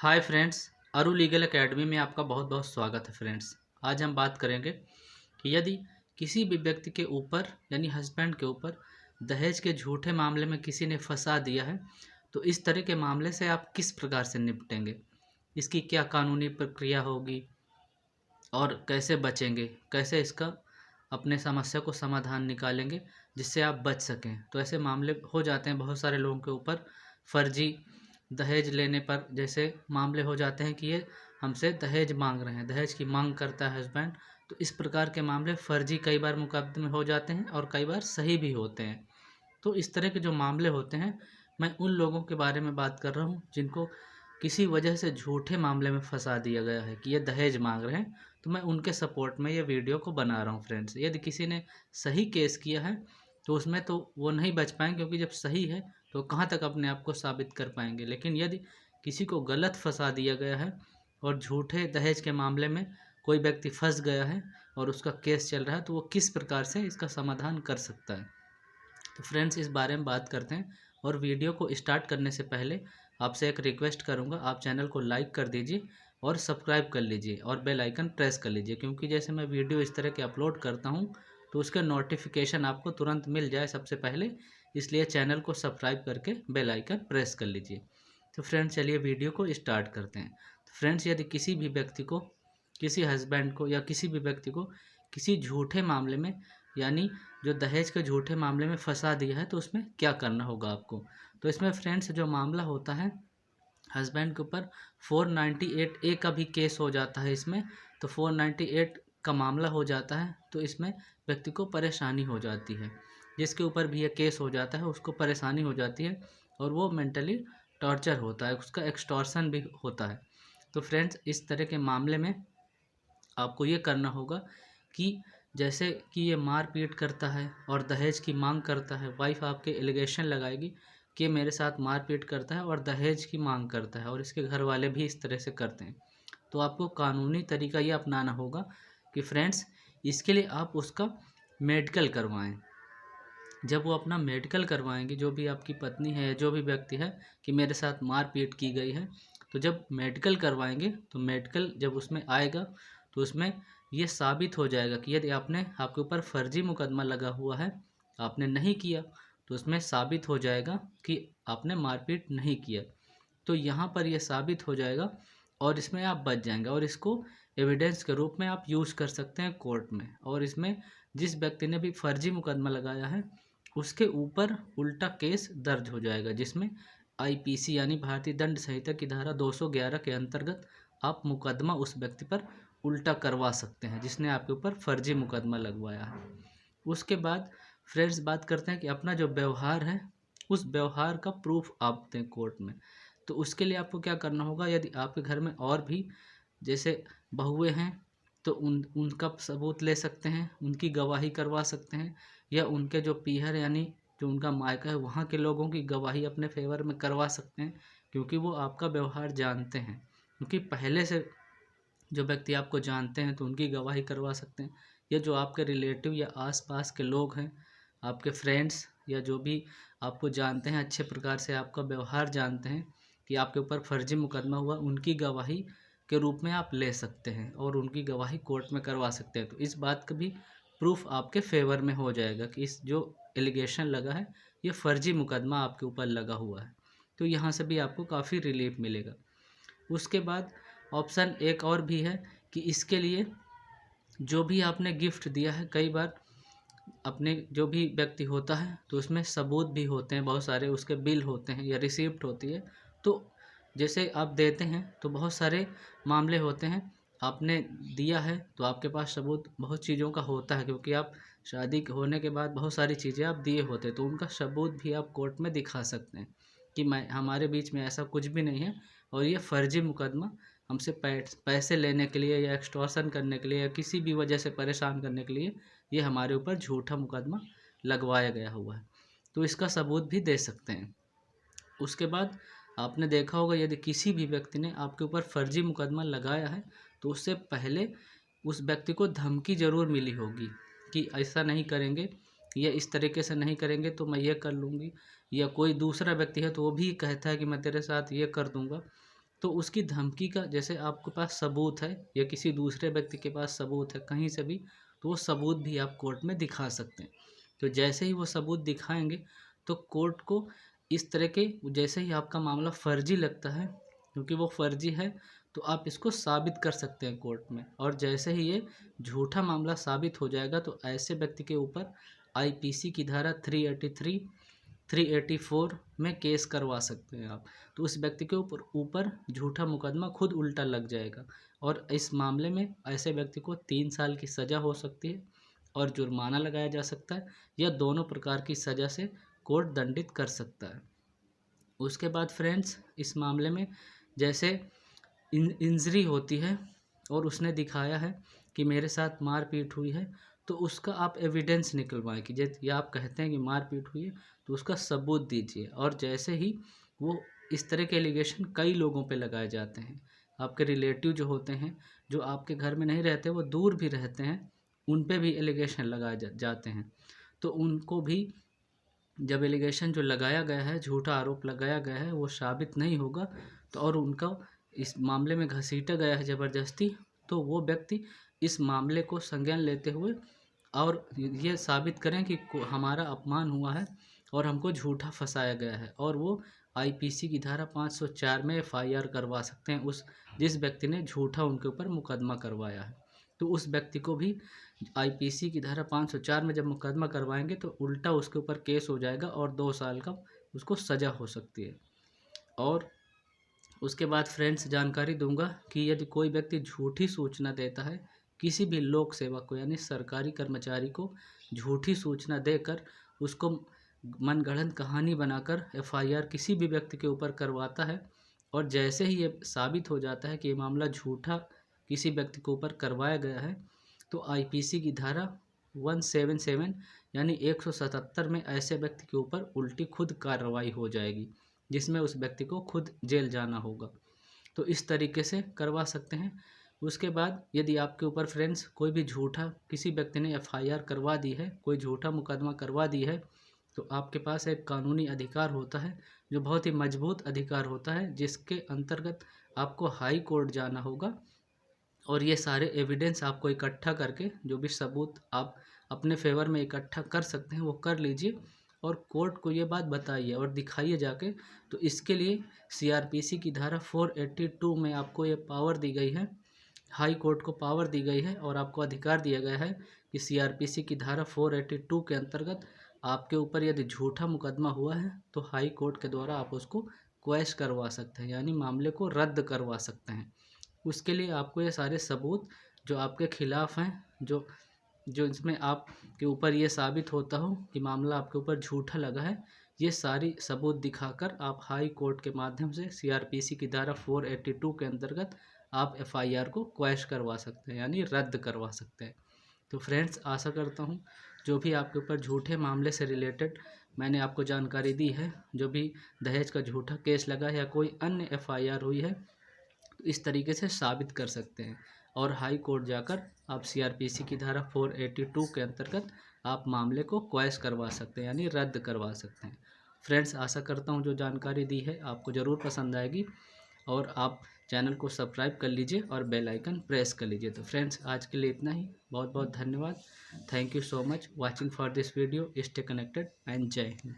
Hi friends, अरु legal academy में आपका बहुत बहुत स्वागत है फ्रेंड्स। आज हम बात करेंगे कि यदि किसी भी व्यक्ति के ऊपर यानी हस्बैंड के ऊपर दहेज के झूठे मामले में किसी ने फंसा दिया है तो इस तरह के मामले से आप किस प्रकार से निपटेंगे, इसकी क्या कानूनी प्रक्रिया होगी और कैसे बचेंगे, कैसे इसका अपने समस्या को समाधान निकालेंगे जिससे आप बच सकें। तो ऐसे मामले हो जाते हैं बहुत सारे लोगों के ऊपर फर्जी दहेज लेने पर। जैसे मामले हो जाते हैं कि ये हमसे दहेज मांग रहे हैं, दहेज की मांग करता है हस्बैंड। तो इस प्रकार के मामले फर्जी कई बार मुकदमे हो जाते हैं और कई बार सही भी होते हैं। तो इस तरह के जो मामले होते हैं, मैं उन लोगों के बारे में बात कर रहा हूँ जिनको किसी वजह से झूठे मामले में फंसा दिया गया है कि ये दहेज मांग रहे हैं। तो मैं उनके सपोर्ट में ये वीडियो को बना रहा हूँ फ्रेंड्स। यदि किसी ने सही केस किया है तो उसमें तो वो नहीं बच पाएंगे, क्योंकि जब सही है तो कहाँ तक अपने आप को साबित कर पाएंगे। लेकिन यदि किसी को गलत फंसा दिया गया है और झूठे दहेज के मामले में कोई व्यक्ति फंस गया है और उसका केस चल रहा है, तो वो किस प्रकार से इसका समाधान कर सकता है। तो फ्रेंड्स, इस बारे में बात करते हैं। और वीडियो को स्टार्ट करने से पहले आपसे एक रिक्वेस्ट करूंगा, आप चैनल को लाइक कर दीजिए और सब्सक्राइब कर लीजिए और बेल आइकन प्रेस कर लीजिए, क्योंकि जैसे मैं वीडियो इस तरह के अपलोड करता हूं तो उसके नोटिफिकेशन आपको तुरंत मिल जाए सबसे पहले। इसलिए चैनल को सब्सक्राइब करके बेल आइकन प्रेस कर लीजिए। तो फ्रेंड्स, चलिए वीडियो को स्टार्ट करते हैं। तो फ्रेंड्स, यदि किसी भी व्यक्ति को, किसी हस्बैंड को या किसी भी व्यक्ति को किसी झूठे मामले में यानी जो दहेज के झूठे मामले में फंसा दिया है, तो उसमें क्या करना होगा आपको। तो इसमें फ्रेंड्स जो मामला होता है, हस्बैंड के ऊपर 498A का भी केस हो जाता है इसमें। तो 498 का मामला हो जाता है तो इसमें व्यक्ति को परेशानी हो जाती है। जिसके ऊपर भी ये केस हो जाता है उसको परेशानी हो जाती है और वो मेंटली टॉर्चर होता है, उसका एक्सटॉर्शन भी होता है। तो फ्रेंड्स, इस तरह के मामले में आपको ये करना होगा कि जैसे कि ये मार पीट करता है और दहेज की मांग करता है, वाइफ आपके एलिगेशन लगाएगी कि मेरे साथ मार पीट करता है और दहेज की मांग करता है और इसके घर वाले भी इस तरह से करते हैं। तो आपको कानूनी तरीका ये अपनाना होगा कि फ्रेंड्स, इसके लिए आप उसका मेडिकल करवाएं। जब वो अपना मेडिकल करवाएंगे, जो भी आपकी पत्नी है, जो भी व्यक्ति है कि मेरे साथ मारपीट की गई है, तो जब मेडिकल करवाएंगे तो मेडिकल जब उसमें आएगा तो उसमें ये साबित हो जाएगा कि यदि आपके ऊपर फर्जी मुकदमा लगा हुआ है, आपने नहीं किया, तो उसमें साबित हो जाएगा कि आपने मारपीट नहीं किया। तो यहाँ पर यह साबित हो जाएगा और इसमें आप बच जाएंगे और इसको एविडेंस के रूप में आप यूज़ कर सकते हैं कोर्ट में। और इसमें जिस व्यक्ति ने भी फर्जी मुकदमा लगाया है उसके ऊपर उल्टा केस दर्ज हो जाएगा, जिसमें आईपीसी यानी भारतीय दंड संहिता की धारा 211 के अंतर्गत आप मुकदमा उस व्यक्ति पर उल्टा करवा सकते हैं जिसने आपके ऊपर फर्जी मुकदमा लगवाया है। उसके बाद फ्रेंड्स, बात करते हैं कि अपना जो व्यवहार है उस व्यवहार का प्रूफ आप दें कोर्ट में। तो उसके लिए आपको क्या करना होगा, यदि आपके घर में और भी जैसे बहुएं हैं तो उनका सबूत ले सकते हैं, उनकी गवाही करवा सकते हैं, या उनके जो पीहर यानी जो उनका मायका है वहाँ के लोगों की गवाही अपने फेवर में करवा सकते हैं, क्योंकि वो आपका व्यवहार जानते हैं। क्योंकि पहले से जो व्यक्ति आपको जानते हैं तो उनकी गवाही करवा सकते हैं, या जो आपके रिलेटिव या आसपास के लोग हैं, आपके फ्रेंड्स या जो भी आपको जानते हैं, अच्छे प्रकार से आपका व्यवहार जानते हैं कि आपके ऊपर फर्जी मुकदमा हुआ, उनकी गवाही के रूप में आप ले सकते हैं और उनकी गवाही कोर्ट में करवा सकते हैं। तो इस बात का भी प्रूफ आपके फेवर में हो जाएगा कि इस जो एलिगेशन लगा है ये फर्जी मुकदमा आपके ऊपर लगा हुआ है। तो यहाँ से भी आपको काफ़ी रिलीफ मिलेगा। उसके बाद ऑप्शन एक और भी है कि इसके लिए जो भी आपने गिफ्ट दिया है, कई बार अपने जो भी व्यक्ति होता है तो उसमें सबूत भी होते हैं बहुत सारे, उसके बिल होते हैं या रिसिप्ट होती है। तो जैसे आप देते हैं तो बहुत सारे मामले होते हैं, आपने दिया है तो आपके पास सबूत बहुत चीज़ों का होता है, क्योंकि आप शादी होने के बाद बहुत सारी चीज़ें आप दिए होते हैं, तो उनका सबूत भी आप कोर्ट में दिखा सकते हैं कि मैं हमारे बीच में ऐसा कुछ भी नहीं है और ये फर्जी मुकदमा हमसे पैसे लेने के लिए या एक्सटॉर्शन करने के लिए या किसी भी वजह से परेशान करने के लिए ये हमारे ऊपर झूठा मुकदमा लगवाया गया हुआ है। तो इसका सबूत भी दे सकते हैं। उसके बाद आपने देखा होगा, यदि किसी भी व्यक्ति ने आपके ऊपर फर्जी मुकदमा लगाया है तो उससे पहले उस व्यक्ति को धमकी ज़रूर मिली होगी कि ऐसा नहीं करेंगे या इस तरीके से नहीं करेंगे तो मैं ये कर लूँगी, या कोई दूसरा व्यक्ति है तो वो भी कहता है कि मैं तेरे साथ ये कर दूँगा। तो उसकी धमकी का जैसे आपके पास सबूत है या किसी दूसरे व्यक्ति के पास सबूत है कहीं से भी, तो वो सबूत भी आप कोर्ट में दिखा सकते हैं। तो जैसे ही वो सबूत दिखाएंगे तो कोर्ट को इस तरह के, जैसे ही आपका मामला फर्जी लगता है क्योंकि वो फर्जी है, तो आप इसको साबित कर सकते हैं कोर्ट में। और जैसे ही ये झूठा मामला साबित हो जाएगा तो ऐसे व्यक्ति के ऊपर आईपीसी की धारा 383 384 में केस करवा सकते हैं आप। तो उस व्यक्ति के ऊपर झूठा मुकदमा खुद उल्टा लग जाएगा और इस मामले में ऐसे व्यक्ति को 3 साल की सज़ा हो सकती है और जुर्माना लगाया जा सकता है, या दोनों प्रकार की सज़ा से कोर्ट दंडित कर सकता है। उसके बाद फ्रेंड्स, इस मामले में जैसे इंजरी होती है और उसने दिखाया है कि मेरे साथ मारपीट हुई है, तो उसका आप एविडेंस निकलवाएं कि जैसे या आप कहते हैं कि मारपीट हुई है तो उसका सबूत दीजिए। और जैसे ही वो इस तरह के एलिगेशन कई लोगों पे लगाए जाते हैं, आपके रिलेटिव जो होते हैं, जो आपके घर में नहीं रहते, वो दूर भी रहते हैं, उन पे भी एलिगेशन लगाए जाते हैं। तो उनको भी जब एलिगेशन जो लगाया गया है, झूठा आरोप लगाया गया है, वो साबित नहीं होगा तो और उनका इस मामले में घसीटा गया है ज़बरदस्ती, तो वो व्यक्ति इस मामले को संज्ञान लेते हुए और ये साबित करें कि हमारा अपमान हुआ है और हमको झूठा फंसाया गया है, और वो आईपीसी की धारा 504 में एफआईआर करवा सकते हैं उस जिस व्यक्ति ने झूठा उनके ऊपर मुकदमा करवाया है। तो उस व्यक्ति को भी आईपीसी की धारा 504 में जब मुकदमा करवाएंगे तो उल्टा उसके ऊपर केस हो जाएगा और 2 साल का उसको सज़ा हो सकती है। और उसके बाद फ्रेंड्स जानकारी दूंगा कि यदि कोई व्यक्ति झूठी सूचना देता है, किसी भी लोक सेवक को यानी सरकारी कर्मचारी को झूठी सूचना देकर उसको मनगढ़ंत कहानी बनाकर एफआईआर किसी भी व्यक्ति के ऊपर करवाता है, और जैसे ही ये साबित हो जाता है कि ये मामला झूठा किसी व्यक्ति के ऊपर करवाया गया है, तो आईपीसी की धारा 177 यानी 177 में ऐसे व्यक्ति के ऊपर उल्टी खुद कार्रवाई हो जाएगी, जिसमें उस व्यक्ति को खुद जेल जाना होगा। तो इस तरीके से करवा सकते हैं। उसके बाद यदि आपके ऊपर फ्रेंड्स कोई भी झूठा किसी व्यक्ति ने एफआईआर करवा दी है, कोई झूठा मुकदमा करवा दी है, तो आपके पास एक कानूनी अधिकार होता है जो बहुत ही मजबूत अधिकार होता है, जिसके अंतर्गत आपको हाई कोर्ट जाना होगा और ये सारे एविडेंस आपको इकट्ठा करके, जो भी सबूत आप अपने फेवर में इकट्ठा कर सकते हैं वो कर लीजिए और कोर्ट को ये बात बताइए और दिखाइए जाके। तो इसके लिए सीआरपीसी की धारा 482 में आपको ये पावर दी गई है, हाई कोर्ट को पावर दी गई है और आपको अधिकार दिया गया है कि सीआरपीसी की धारा 482 के अंतर्गत आपके ऊपर यदि झूठा मुकदमा हुआ है तो हाई कोर्ट के द्वारा आप उसको क्वैश करवा सकते हैं, यानी मामले को रद्द करवा सकते हैं। उसके लिए आपको ये सारे सबूत जो आपके खिलाफ हैं, जो जो इसमें आपके ऊपर ये साबित होता हो कि मामला आपके ऊपर झूठा लगा है, ये सारी सबूत दिखाकर आप हाई कोर्ट के माध्यम से सीआरपीसी की धारा 482 के अंतर्गत आप एफआईआर को क्वैश करवा सकते हैं, यानी रद्द करवा सकते हैं। तो फ्रेंड्स, आशा करता हूँ जो भी आपके ऊपर झूठे मामले से रिलेटेड मैंने आपको जानकारी दी है, जो भी दहेज का झूठा केस लगा है या कोई अन्य एफआईआर हुई है, तो इस तरीके से साबित कर सकते हैं और हाई कोर्ट जाकर आप सीआरपीसी की धारा 482 के अंतर्गत आप मामले को क्वैश करवा सकते हैं, यानी रद्द करवा सकते हैं। फ्रेंड्स, आशा करता हूँ जो जानकारी दी है आपको ज़रूर पसंद आएगी और आप चैनल को सब्सक्राइब कर लीजिए और बेल आइकन प्रेस कर लीजिए। तो फ्रेंड्स, आज के लिए इतना ही। बहुत बहुत धन्यवाद। Thank you so much watching for this video. Stay connected and जय हिंद।